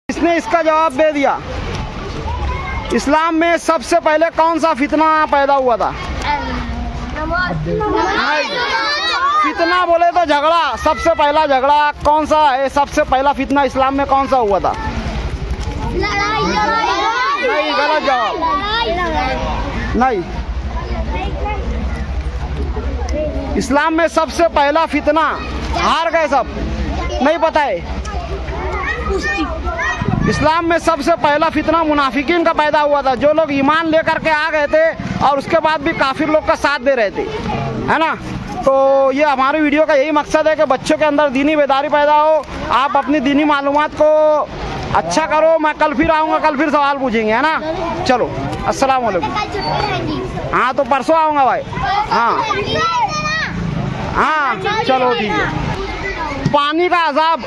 इसने इसका जवाब दे दिया। इस्लाम में सबसे पहले कौन सा फितना पैदा हुआ था? फितना बोले तो झगड़ा। सबसे पहला झगड़ा कौन सा है? सबसे पहला फितना इस्लाम में कौन सा हुआ था? नहीं, गलत जवाब। नहीं, इस्लाम में सबसे पहला फितना, हार गए सब, नहीं पता है। इस्लाम में सबसे पहला फितना मुनाफिकीन का पैदा हुआ था, जो लोग ईमान लेकर के आ गए थे और उसके बाद भी काफिर लोग का साथ दे रहे थे, है ना। तो ये हमारी वीडियो का यही मकसद है कि बच्चों के अंदर दीनी बेदारी पैदा हो, आप अपनी दीनी मालूमात को अच्छा करो। मैं कल फिर आऊँगा, कल फिर सवाल पूछेंगे, है ना। चलो, अस्सलाम वालेकुम। हाँ, तो परसों आऊँगा भाई। हाँ, चलो ठीक है। पानी का अजाब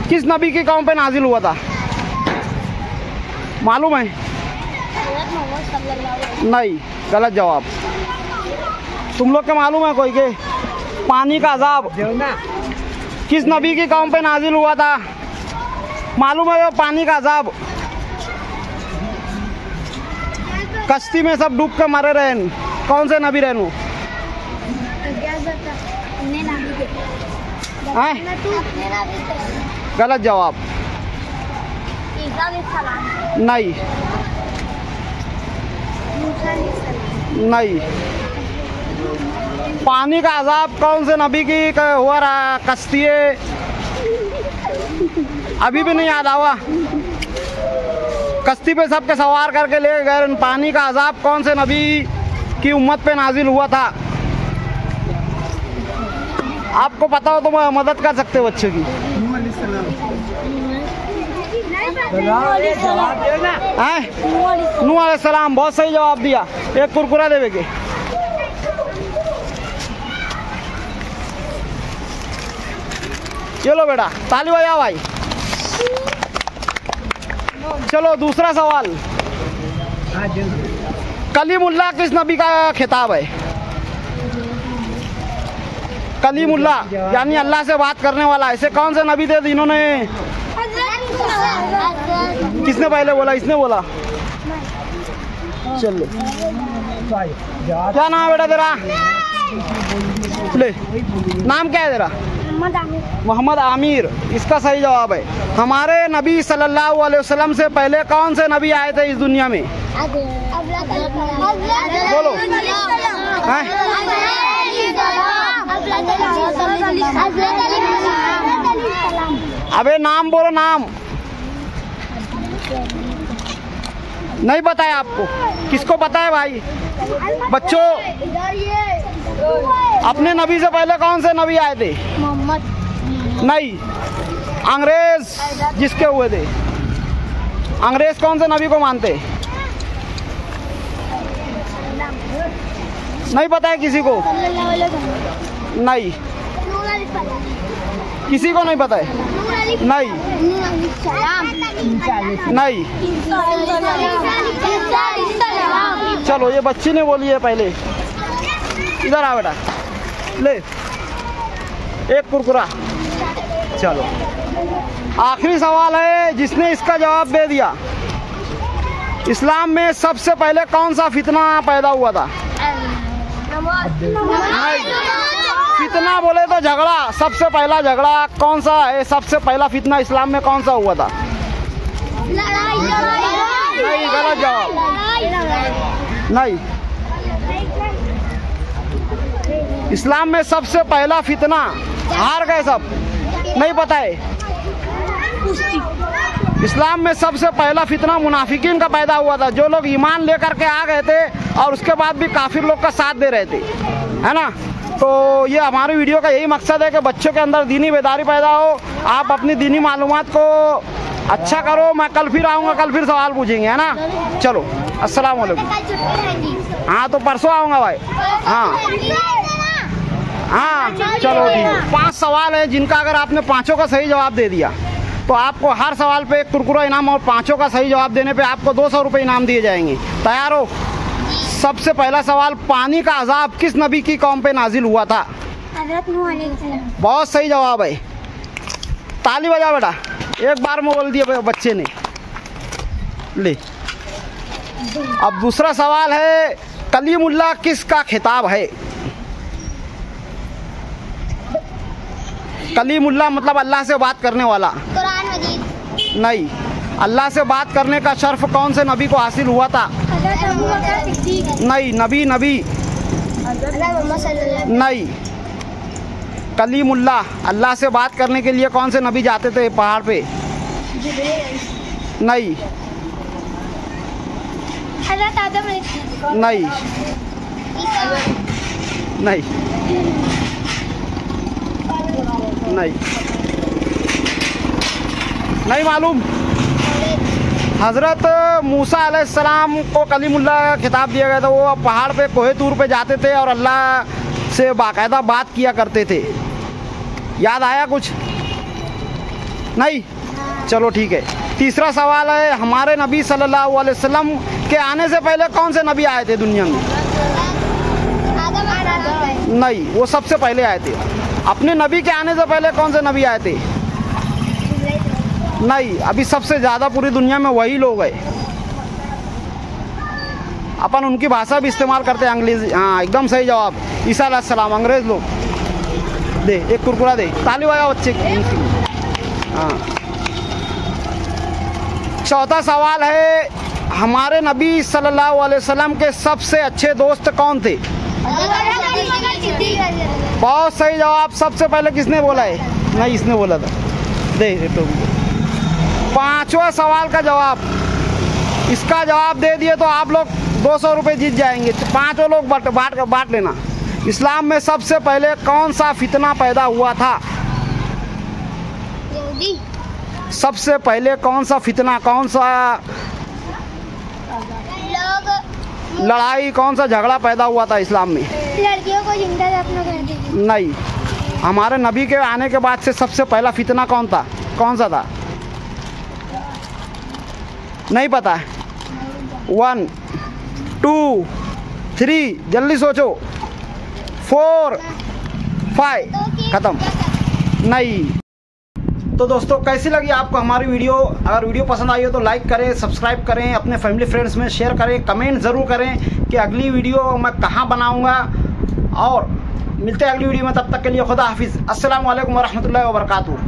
किस नबी की कौम पे नाजिल हुआ था? मालूम है? नहीं, गलत जवाब। तुम लोग के मालूम है कोई के? पानी का अजाब किस नबी की कौम पे नाजिल हुआ था? मालूम है? वो पानी का अजाब कश्ती में सब डूब के मरे रहे, कौन से नबी रहनु? गलत जवाब। नहीं, नहीं। पानी का अजाब कौन से नबी की हुआ रहा? कश्ती अभी भी नहीं याद आवा? कश्ती पे सबके सवार करके ले गए। पानी का अजाब कौन से नबी की उम्मत पे नाजिल हुआ था? आपको पता हो तो मैं मदद कर सकते हो बच्चों की। नूह अलैहिस्सलाम, बहुत सही जवाब दिया। एक कुरकुरा देवे के। चलो बेटा, ताली बजाओ भाई। चलो, दूसरा सवाल। कलीमुल्लाह किस नबी का खिताब है? कलीमुल्लाह यानी अल्लाह से बात करने वाला। ऐसे कौन से नबी थे जिन्होंने? किसने पहले बोला? इसने बोला। चलो, क्या नाम है बेटा तेरा? ले, नाम क्या है तेरा? मोहम्मद आमिर। इसका सही जवाब है। हमारे नबी सल्लल्लाहु अलैहि वसल्लम से पहले कौन से नबी आए थे इस दुनिया में? बोलो। अबे नाम बोलो, नाम नहीं पता है आपको? किसको पता है भाई? बच्चों, अपने नबी से पहले कौन से नबी आए थे? नहीं, अंग्रेज जिसके हुए थे। अंग्रेज कौन से नबी को मानते? नहीं पता है किसी को? नहीं, किसी को नहीं पता है? नहीं, नहीं। चलो, ये बच्ची ने बोली है पहले। इधर आ बेटा, ले एक कुरकुरा। चलो, आखिरी सवाल है, जिसने इसका जवाब दे दिया। इस्लाम में सबसे पहले कौन सा फितना पैदा हुआ था? नहीं, फितना बोले तो झगड़ा। सबसे पहला झगड़ा कौन सा है? सबसे पहला फितना इस्लाम में कौन सा हुआ था? नहीं, गलत जवाब। नहीं, इस्लाम में सबसे पहला फितना, हार गए सब, नहीं पता है। इस्लाम में सबसे पहला फितना मुनाफिकीन का पैदा हुआ था, जो लोग ईमान लेकर के आ गए थे और उसके बाद भी काफिर लोग का साथ दे रहे थे, है ना। तो ये हमारी वीडियो का यही मकसद है कि बच्चों के अंदर दीनी बेदारी पैदा हो, आप अपनी दीनी मालूमात को अच्छा करो। मैं कल फिर आऊँगा, कल फिर सवाल पूछेंगे, है ना। चलो, अस्सलाम वालेकुम। हाँ, तो परसों आऊँगा भाई। हाँ, चलो ठीक है। 5 सवाल है जिनका अगर आपने पाँचों का सही जवाब दे दिया तो आपको हर सवाल पे एक कुरकुरा इनाम, और पाँचों का सही जवाब देने पे आपको 200 रुपये इनाम दिए जाएंगे। तैयार हो? सबसे पहला सवाल, पानी का अजाब किस नबी की कौम पे नाजिल हुआ था? हज़रत नूह अलैहिस्सलाम। बहुत सही जवाब है, ताली बजा बेटा। एक बार में बोल दिया बच्चे ने। ले अब दूसरा सवाल है, कलीमुल्लाह किसका खिताब है? कलीमुल्लाह मतलब अल्लाह से बात करने वाला। कुरान मजीद। नहीं, अल्लाह से बात करने का शर्फ कौन से नबी को हासिल हुआ था? नहीं, नबी नहीं। कलीमुल्लाह अल्लाह से बात करने के लिए कौन से नबी जाते थे पहाड़ पे? नहीं नहीं नहीं नहीं नहीं मालूम। हज़रत मूसा अलैहिस्सलाम को कलीमुल्लाह का खिताब दिया गया था। वो पहाड़ पे कोहे तूर पे जाते थे और अल्लाह से बाकायदा बात किया करते थे। याद आया कुछ? नहीं, चलो ठीक है। तीसरा सवाल है, हमारे नबी सल्लल्लाहु अलैहि वसल्लम के आने से पहले कौन से नबी आए थे दुनिया में? नहीं, वो सबसे पहले आए थे। अपने नबी के आने से पहले कौन से नबी आए थे? नहीं, अभी सबसे ज़्यादा पूरी दुनिया में वही लोग हैं। अपन उनकी भाषा भी इस्तेमाल करते हैं, अंग्रेजी। हाँ, एकदम सही जवाब, ईसा अलैहिस्सलाम, अंग्रेज लोग। दे एक कुरकुरा दे, ताली बजाओ बच्चे की। हाँ, चौथा सवाल है, हमारे नबी सल्लल्लाहु अलैहि वसल्लम के सबसे अच्छे दोस्त कौन थे? बहुत सही जवाब। सबसे पहले किसने बोला है? नहीं, इसने बोला था। दे तो पांचवा सवाल का जवाब, इसका जवाब दे दिए तो आप लोग 200 रुपये जीत जाएंगे। पांचों लोग बांट लेना। इस्लाम में सबसे पहले कौन सा फितना पैदा हुआ था? सबसे पहले कौन सा फितना, कौन सा लड़ाई, कौन सा झगड़ा पैदा हुआ था इस्लाम में? लड़कियों को जिंदा दफन कर दी। नहीं, हमारे नबी के आने के बाद से सबसे पहला फितना कौन था? कौन सा था? नहीं पता है? 1 2 3 जल्दी सोचो। 4 5 खत्म। नहीं। तो दोस्तों, कैसी लगी आपको हमारी वीडियो? अगर वीडियो पसंद आई हो तो लाइक करें, सब्सक्राइब करें, अपने फैमिली फ्रेंड्स में शेयर करें, कमेंट ज़रूर करें कि अगली वीडियो मैं कहाँ बनाऊँगा। और मिलते हैं अगली वीडियो में, तब तक के लिए खुदा हाफिज़। अस्सलामु अलैकुम वरहमतुल्लाहि वबरकातुहू।